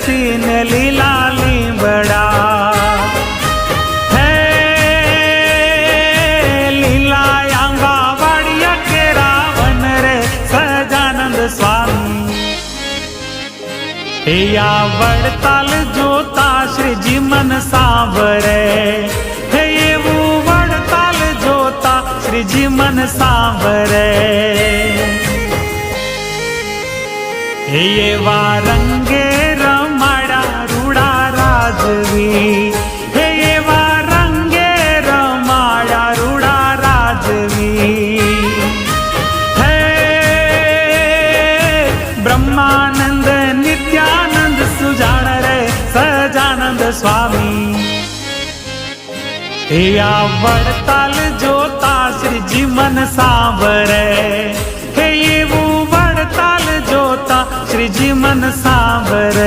तुलसी ने लीला लींबड़ा है लीला आंबा वाड़िया के रावण रे सजानंद स्वामी या वड़ताल जोता श्री जी मन सांभरे हे एवं वड़ताल जोता श्री जी मन सांभरे ये वारंगे रमाड़ा रूड़ा राजवी हे ये वारंगे रमाड़ा रूड़ा राजवी हे ब्रह्मानंद नित्यानंद सुजान रे सजानंद स्वामी या वड़ताल जोता श्री जी मन सांभरे हे ये वो वड़ताल जोता श्री जी मन सांभरे।